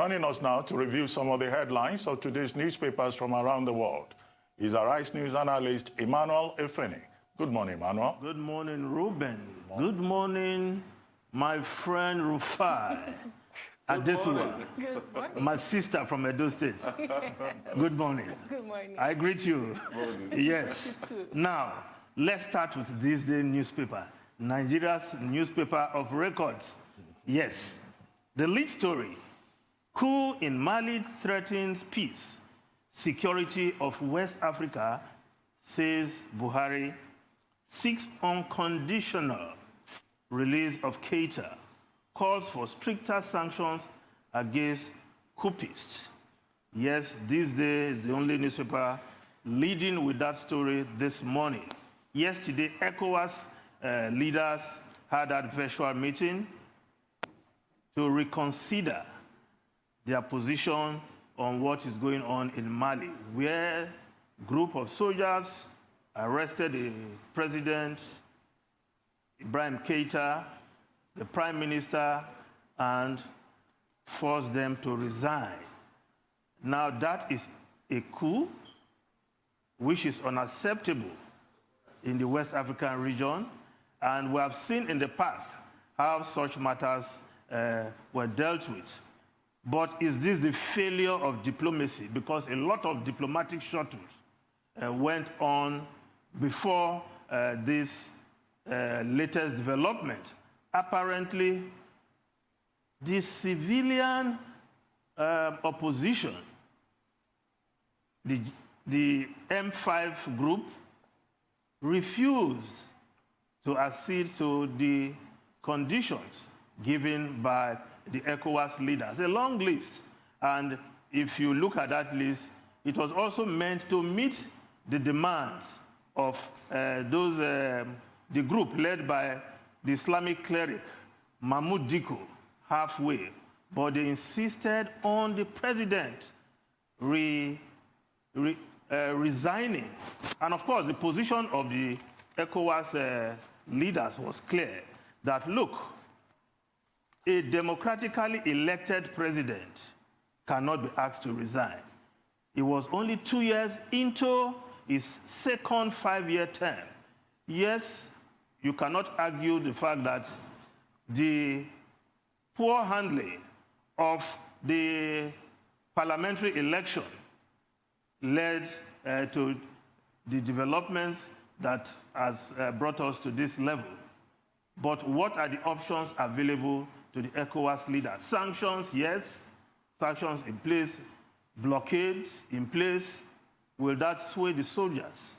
Joining us now to review some of the headlines of today's newspapers from around the world is our Rice News analyst, Emmanuel Efeni. Good morning, Emmanuel. Good morning, Ruben. Good morning, my friend Rufai. Adesua, my sister from Edo State. Good morning. Good morning. I greet you. Yes. Now, let's start with this day newspaper, Nigeria's newspaper of records. Yes. The lead story, coup in Mali threatens peace, security of West Africa, says Buhari, seeks unconditional release of Keita, calls for stricter sanctions against coupists. Yes, this day is the only newspaper leading with that story this morning. Yesterday, ECOWAS leaders had that virtual meeting to reconsider their position on what is going on in Mali, where a group of soldiers arrested the president, Ibrahim Keita, the prime minister, and forced them to resign. Now that is a coup which is unacceptable in the West African region, and we have seen in the past how such matters were dealt with. But is this the failure of diplomacy? Because a lot of diplomatic shuttles went on before this latest development. Apparently, the civilian opposition, the M5 group, refused to accede to the conditions given by the ECOWAS leaders. A long list. And if you look at that list, it was also meant to meet the demands of the group led by the Islamic cleric, Mahmoud Diko, halfway. But they insisted on the president resigning. And of course, the position of the ECOWAS leaders was clear that, look, a democratically elected president cannot be asked to resign. It was only 2 years into his second 5-year term. Yes, you cannot argue the fact that the poor handling of the parliamentary election led to the developments that has brought us to this level. But what are the options available to the ECOWAS leaders? Sanctions, yes. Sanctions in place. Blockade in place. Will that sway the soldiers?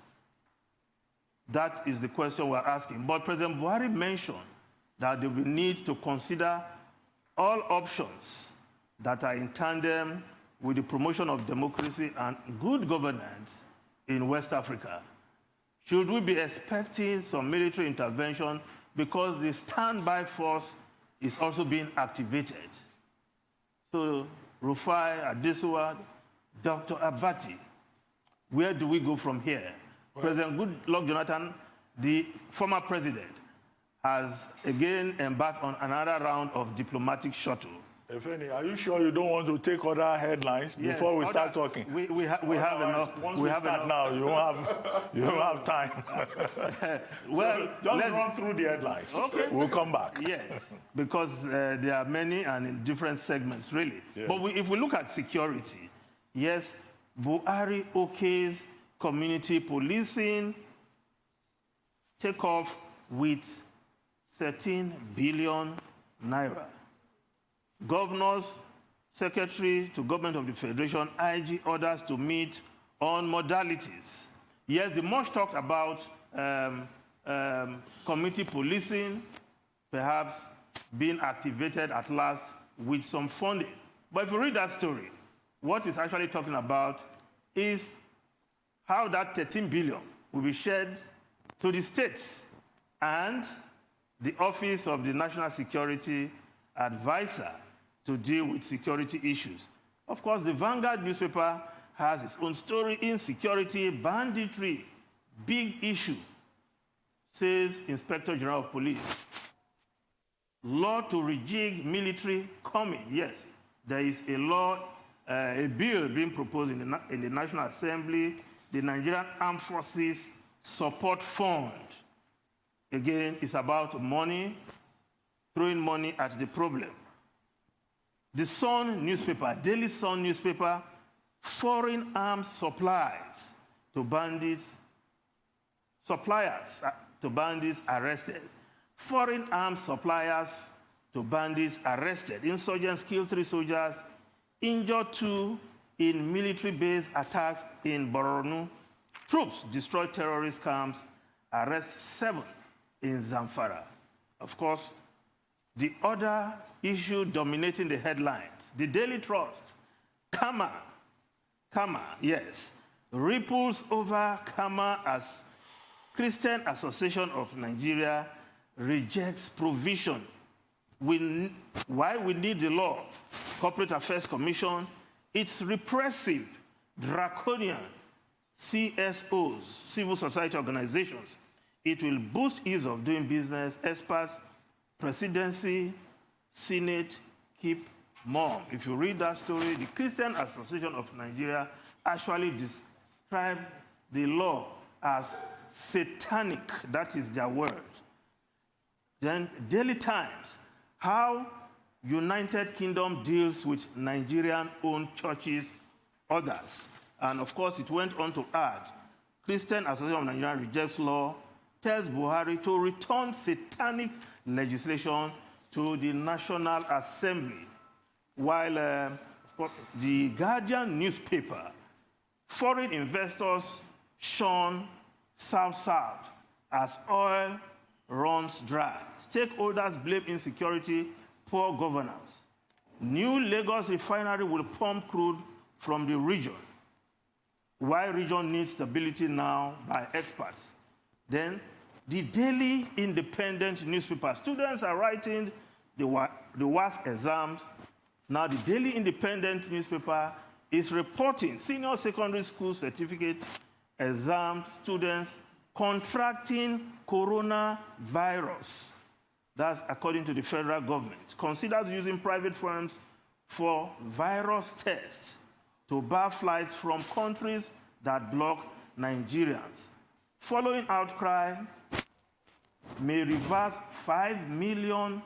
That is the question we're asking. But President Buhari mentioned that they will need to consider all options that are in tandem with the promotion of democracy and good governance in West Africa. Should we be expecting some military intervention because the standby force is also being activated? So, Rufai, Adesua, Dr. Abati, where do we go from here? Well, President Goodluck Jonathan, the former president, has again embarked on another round of diplomatic shuttle. Efeni, are you sure you don't want to take other headlines before we start talking? We have enough. Once we start now, you won't have time. Well, so just run through the headlines. Okay. We'll come back. Yes, because there are many and in different segments, really. Yes. But if we look at security, yes, Buhari okays community policing, take off with 13 billion naira. Governors, Secretary to Government of the Federation, IG orders to meet on modalities. Yes, the much talked about community policing, perhaps being activated at last with some funding. But if you read that story, what it's actually talking about is how that 13 billion will be shared to the states and the Office of the National Security Advisor to deal with security issues. Of course, the Vanguard newspaper has its own story: insecurity, banditry, big issue, says Inspector General of Police. Law to rejig military coming. Yes, there is a law, a bill being proposed in the National Assembly, the Nigerian Armed Forces Support Fund. Again, it's about money, throwing money at the problem. The Sun newspaper, Daily Sun newspaper, foreign arms supplies to bandits, suppliers to bandits arrested. Foreign arms suppliers to bandits arrested. Insurgents killed 3 soldiers, injured 2 in military-based attacks in Borno. Troops destroyed terrorist camps, arrest 7 in Zamfara. Of course, the other issue dominating the headlines, the Daily Trust, Kama, yes, ripples over Kama as Christian Association of Nigeria rejects provision. Why we need the law? Corporate Affairs Commission, it's repressive, draconian CSOs, civil society organizations. It will boost ease of doing business. Experts, presidency, Senate, keep mum. If you read that story, the Christian Association of Nigeria actually described the law as satanic. That is their word. Then Daily Times, how United Kingdom deals with Nigerian-owned churches, others. And of course, it went on to add, Christian Association of Nigeria rejects law, tells Buhari to return satanic legislation to the National Assembly. While of course, the Guardian newspaper, foreign investors shun South-South as oil runs dry. Stakeholders blame insecurity, poor governance. New Lagos refinery will pump crude from the region. Why region needs stability now by experts. Then the Daily Independent newspaper. Students are writing the WASC exams. Now the Daily Independent newspaper is reporting senior secondary school certificate exam students contracting coronavirus. That's according to the federal government. Considers using private firms for virus tests to bar flights from countries that block Nigerians. Following outcry, may reverse 5 million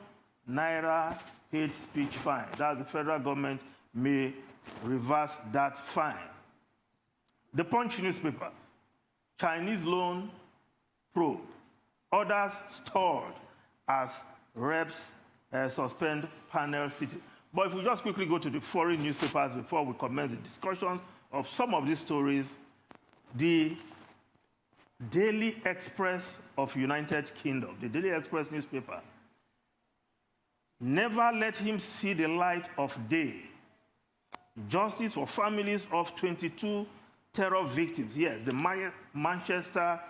naira hate speech fine. That the federal government may reverse that fine. The Punch newspaper, Chinese loan probe. Others stalled as reps suspend panel sitting. But if we just quickly go to the foreign newspapers before we commence the discussion of some of these stories, the Daily Express of United Kingdom, the Daily Express newspaper, never let him see the light of day. Justice for families of 22 terror victims. Yes, the Manchester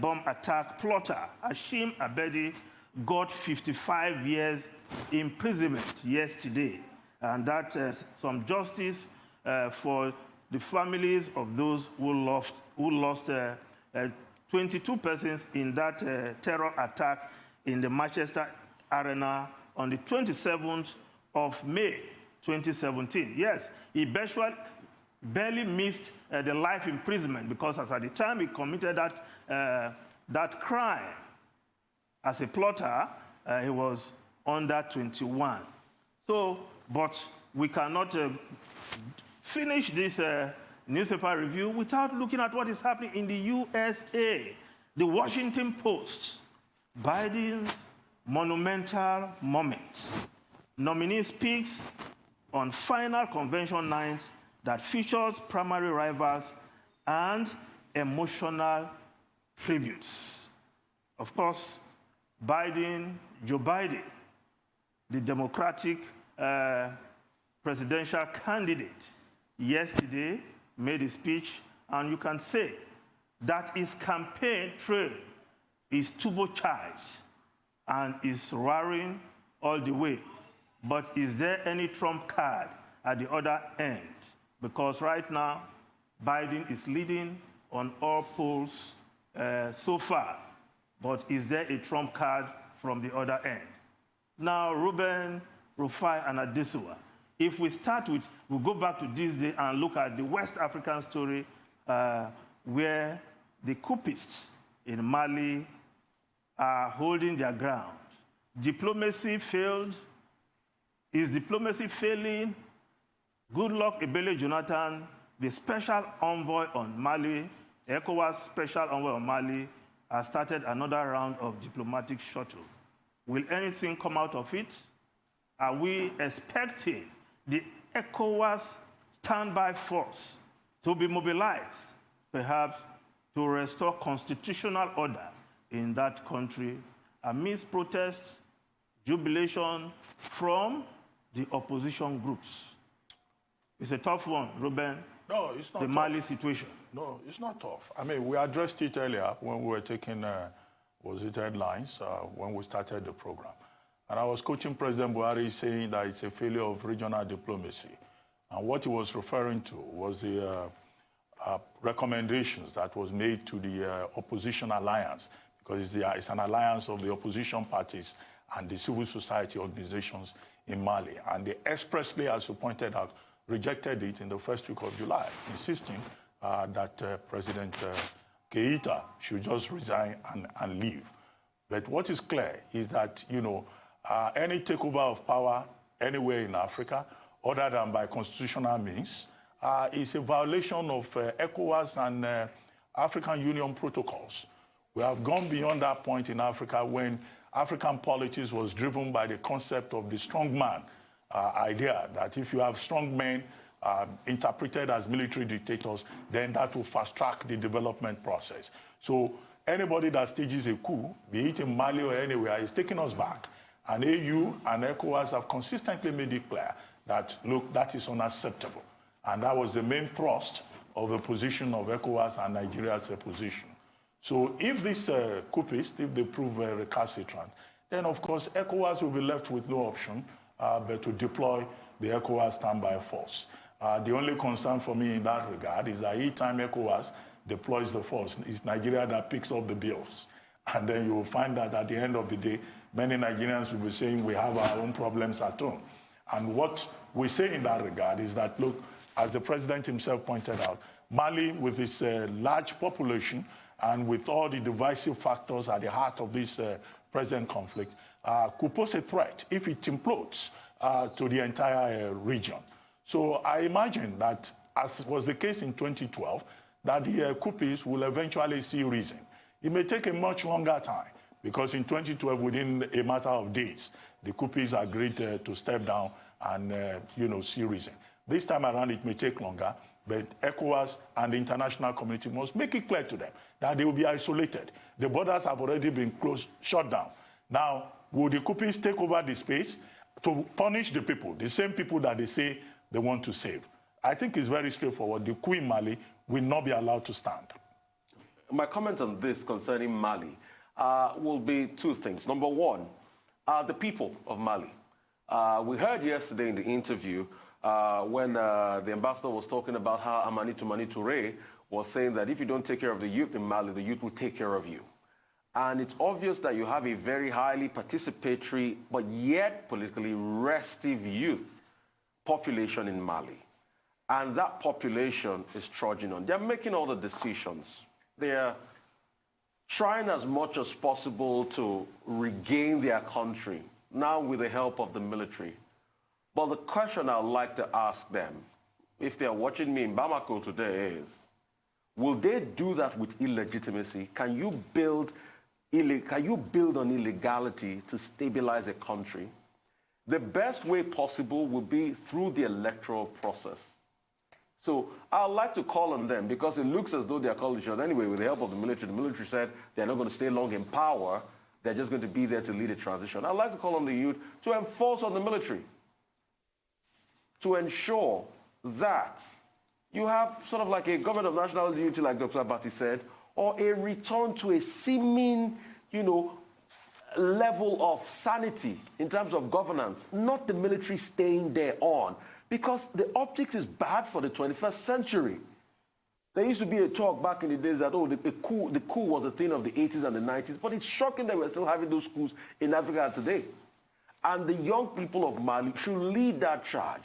bomb attack plotter, Hashim Abedi, got 55 years imprisonment yesterday. And that some justice for the families of those who lost 22 persons in that terror attack in the Manchester Arena on the 27th of May, 2017. Yes, he barely missed the life imprisonment because as at the time he committed that crime as a plotter, he was under 21. So, but we cannot finish this newspaper review without looking at what is happening in the USA. The Washington Post, Biden's monumental moment. Nominee speaks on final convention night that features primary rivals and emotional tributes. Of course, Joe Biden, the Democratic presidential candidate, yesterday made a speech, and you can say that his campaign trail is turbocharged and is roaring all the way. But is there any trump card at the other end? Because right now, Biden is leading on all polls so far. But is there a trump card from the other end? Now, Ruben, Rufai, and Adesua, If we start with, we'll go back to this day and look at the West African story where the coupists in Mali are holding their ground. Diplomacy failed. Is diplomacy failing? Goodluck Ebele Jonathan, the special envoy on Mali, ECOWAS special envoy on Mali, has started another round of diplomatic shuttle. Will anything come out of it? Are we expecting the ECOWAS standby force to be mobilized, perhaps to restore constitutional order in that country amidst protests, jubilation from the opposition groups? It's a tough one, Ruben. No, it's not the tough. Mali situation. No, it's not tough. I mean, we addressed it earlier when we were taking, headlines when we started the program. And I was quoting President Buhari saying that it's a failure of regional diplomacy. And what he was referring to was the recommendations that was made to the opposition alliance, because it's an alliance of the opposition parties and the civil society organizations in Mali. And they expressly, as you pointed out, rejected it in the first week of July, insisting that President Keita should just resign and leave. But what is clear is that, any takeover of power anywhere in Africa, other than by constitutional means, is a violation of ECOWAS and African Union protocols. We have gone beyond that point in Africa when African politics was driven by the concept of the strong man idea, that if you have strong men interpreted as military dictators, then that will fast-track the development process. So anybody that stages a coup, be it in Mali or anywhere, is taking us back. And AU and ECOWAS have consistently made it clear that, look, that is unacceptable. And that was the main thrust of the position of ECOWAS and Nigeria's position. So if these coupists, if they prove recalcitrant, then of course ECOWAS will be left with no option but to deploy the ECOWAS standby force. The only concern for me in that regard is that each time ECOWAS deploys the force, it's Nigeria that picks up the bills. And then you will find that at the end of the day, many Nigerians will be saying we have our own problems at home. And what we say in that regard is that, look, as the president himself pointed out, Mali, with its large population and with all the divisive factors at the heart of this present conflict, could pose a threat if it implodes to the entire region. So I imagine that, as was the case in 2012, that the coupists will eventually see reason. It may take a much longer time, because in 2012, within a matter of days, the coupists agreed to step down and see reason. This time around, it may take longer, but ECOWAS and the international community must make it clear to them that they will be isolated. The borders have already been closed, shut down. Now, will the coupists take over the space to punish the people, the same people that they say they want to save? I think it's very straightforward. The coup in Mali will not be allowed to stand. My comment on this concerning Mali will be two things. Number one, the people of Mali. We heard yesterday in the interview when the ambassador was talking about how Amani Toure was saying that if you don't take care of the youth in Mali, the youth will take care of you. And it's obvious that you have a very highly participatory, but yet politically restive youth population in Mali. And that population is trudging on. They're making all the decisions. They're trying as much as possible to regain their country, now with the help of the military. But the question I'd like to ask them, if they're watching me in Bamako today, is, will they do that with illegitimacy? Can you build on illegality to stabilize a country? The best way possible would be through the electoral process. So I'd like to call on them, because it looks as though they're calling each other anyway with the help of the military said they're not going to stay long in power. They're just going to be there to lead a transition. I'd like to call on the youth to enforce on the military, to ensure that you have sort of like a government of national unity, like Dr. Abati said, or a return to a seeming, level of sanity in terms of governance, not the military staying there on, because the optics is bad for the 21st century. There used to be a talk back in the days that, the coup was a thing of the 80s and the 90s, but it's shocking that we're still having those coups in Africa today. And the young people of Mali should lead that charge.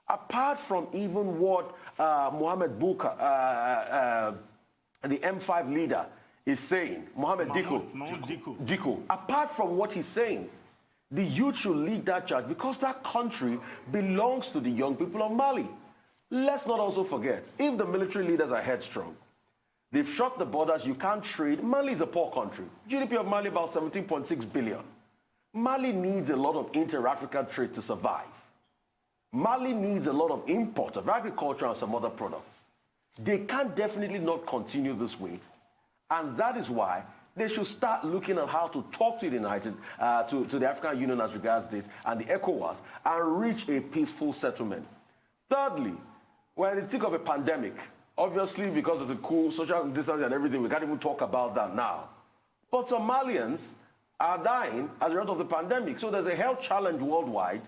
apart from even what Mohamed Bouka, the M5 leader, is saying, Mohamed Dicko, apart from what he's saying, the youth should lead that charge because that country belongs to the young people of Mali. Let's not also forget, if the military leaders are headstrong, they've shut the borders, you can't trade. Mali is a poor country. GDP of Mali about 17.6 billion. Mali needs a lot of inter-African trade to survive. Mali needs a lot of import of agriculture and some other products. They can definitely not continue this way. And that is why they should start looking at how to talk to the to the African Union as regards this and the ECOWAS and reach a peaceful settlement. Thirdly, when they think of a pandemic, obviously because of the coup, social distancing and everything, we can't even talk about that now. But Somalians are dying as a result of the pandemic. So there's a health challenge worldwide,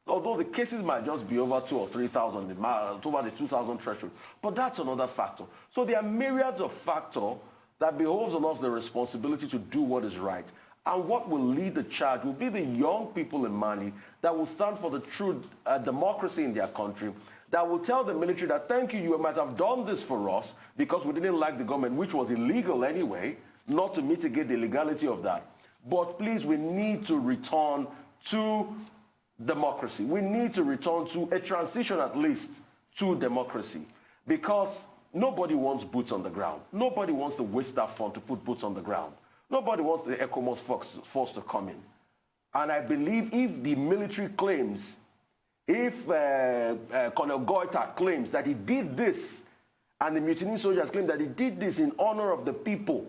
although the cases might just be over 2,000 or 3,000, over the 2,000 threshold. But that's another factor. So there are myriads of factors that behoves on us the responsibility to do what is right. And what will lead the charge will be the young people in Mali that will stand for the true democracy in their country, that will tell the military that, thank you, you might have done this for us because we didn't like the government, which was illegal anyway, not to mitigate the legality of that. But please, we need to return to democracy. We need to return to a transition at least to democracy because nobody wants boots on the ground. Nobody wants to waste that fund to put boots on the ground. Nobody wants the ECOWAS force to come in. And I believe if the military claims, if Colonel Goita claims that he did this, and the mutiny soldiers claim that he did this in honor of the people,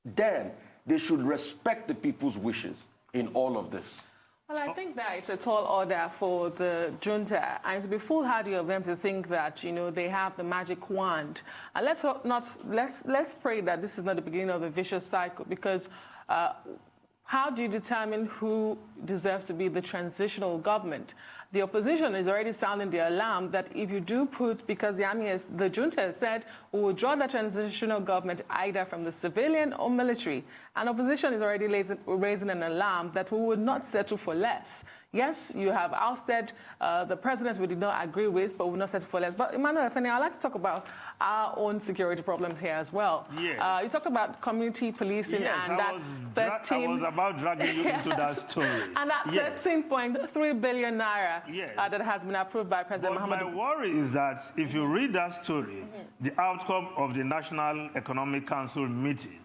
then they should respect the people's wishes in all of this. Well, I think that it's a tall order for the junta, and to be foolhardy of them to think that, you know, they have the magic wand. And let's pray that this is not the beginning of the vicious cycle, because how do you determine who deserves to be the transitional government? The opposition is already sounding the alarm that if you do put, because the junta has said, we will draw the transitional government either from the civilian or military. And opposition is already raising an alarm that we would not settle for less. Yes, you have ousted the president we did not agree with, but we will not settle for less. But Emmanuel Efene, I'd like to talk about our own security problems here as well. Yes. You talked about community policing, yes, and I was about dragging you into that story. And that 13.3 billion naira yes. That has been approved by President Muhammad. My worry is that if you read that story, the outcome of the National Economic Council meeting,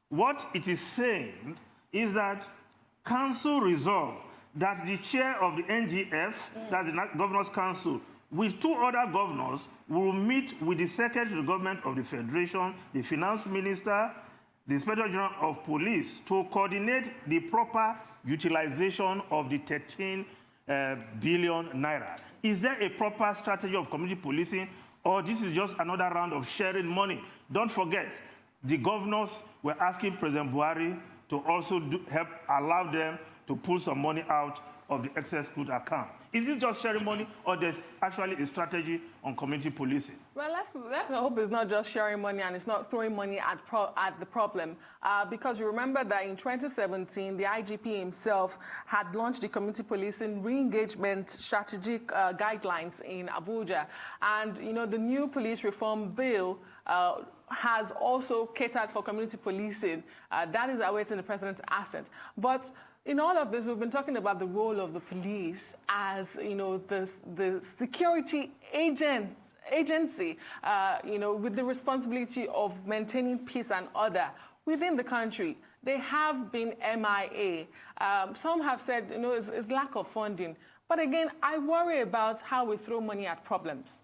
what it is saying is that Council resolved that the chair of the NGF, that's the Governors Council, with two other governors, will meet with the Secretary of the Government of the Federation, the Finance Minister, the Inspector General of Police, to coordinate the proper utilization of the 13 billion naira. Is there a proper strategy of community policing, or this is just another round of sharing money? Don't forget, the governors were asking President Buhari to also allow them to pull some money out of the excess crude account. Is it just sharing money, or there's actually a strategy on community policing? Well, let's hope it's not just sharing money and it's not throwing money at the problem. Because you remember that in 2017, the IGP himself had launched the community policing re-engagement strategic guidelines in Abuja. And, you know, the new police reform bill has also catered for community policing. That is awaiting the president's assent. But in all of this, we've been talking about the role of the police as, you know, the security agency, you know, with the responsibility of maintaining peace and order within the country. They have been MIA. Some have said, you know, it's lack of funding. But again, I worry about how we throw money at problems.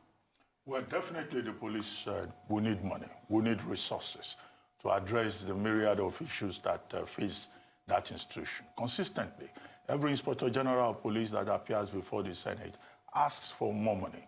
Well, definitely the police we need money. We need resources to address the myriad of issues that face that institution. Consistently, every Inspector General of Police that appears before the Senate asks for more money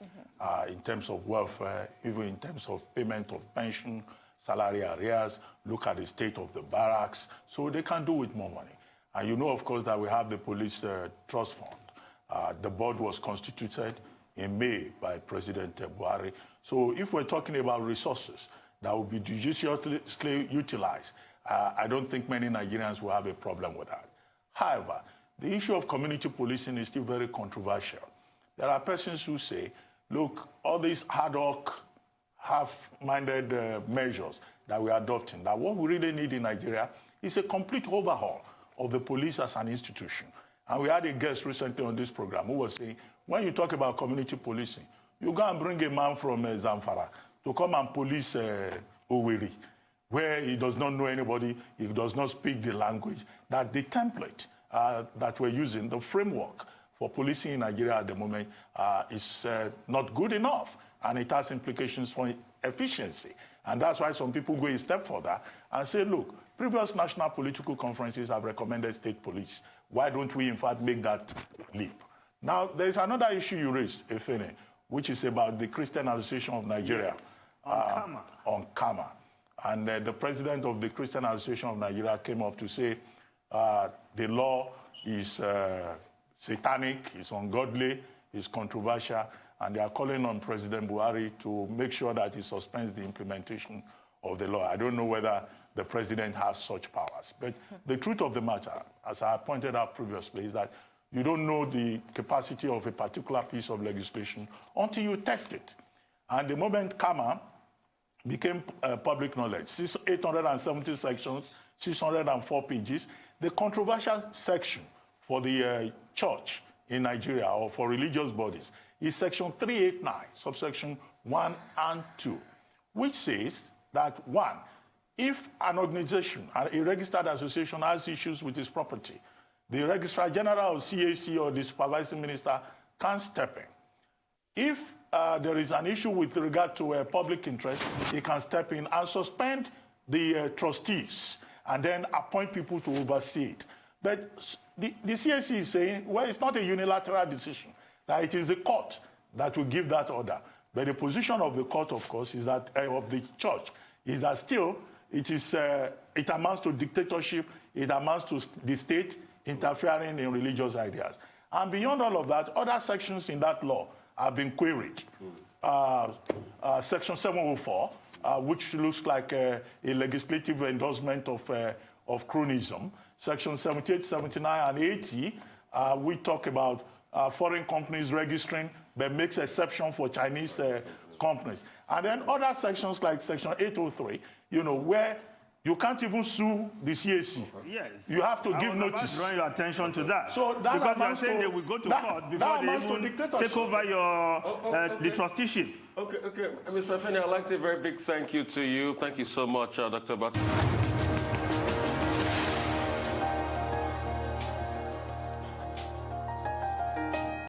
in terms of welfare, even in terms of payment of pension, salary arrears, look at the state of the barracks, so they can do with more money. And you know, of course, that we have the Police Trust Fund. The board was constituted in May by President Buhari. So if we're talking about resources that will be judiciously utilized, I don't think many Nigerians will have a problem with that. However, the issue of community policing is still very controversial. There are persons who say, look, all these ad hoc, half-minded measures that we are adopting, that what we really need in Nigeria is a complete overhaul of the police as an institution. And we had a guest recently on this program who was saying, when you talk about community policing, you go and bring a man from Zamfara to come and police Owerri, where he does not know anybody, he does not speak the language, that the template that we're using, the framework for policing in Nigeria at the moment is not good enough, and it has implications for efficiency. And that's why some people go a step further and say, look, previous national political conferences have recommended state police. Why don't we, in fact, make that leap? Now, there's another issue you raised, Efene, which is about the Christian Association of Nigeria. Yes. On Kama. And the president of the Christian Association of Nigeria came up to say the law is satanic, it's ungodly, it's controversial, and they are calling on President Buhari to make sure that he suspends the implementation of the law. I don't know whether the president has such powers. But the truth of the matter, as I pointed out previously, is that you don't know the capacity of a particular piece of legislation until you test it. And the moment Kama became public knowledge, 870 sections, 604 pages, the controversial section for the church in Nigeria or for religious bodies is section 389, subsection 1 and 2, which says that, 1, if an organization, a registered association, has issues with its property, the Registrar General of CAC or the Supervising Minister can step in. If there is an issue with regard to public interest, he can step in and suspend the trustees and then appoint people to oversee it. But the CAC is saying, well, it's not a unilateral decision, that it is the court that will give that order. But the position of the court, of course, is that, of the church, is that still it amounts to dictatorship, it amounts to the state interfering in religious ideas. And beyond all of that, other sections in that law have been queried. Section 704, which looks like a legislative endorsement of cronism. Section 78, 79, and 80, we talk about foreign companies registering, but makes exception for Chinese companies. And then other sections like Section 803, where you can't even sue the CAC. Yes. You have to give notice. I was drawing your attention to that. So that because you're saying they will go to court before they even take over the trusteeship. Okay. Mr. Efene, I'd like to say a very big thank you to you. Thank you so much, Dr. Batu.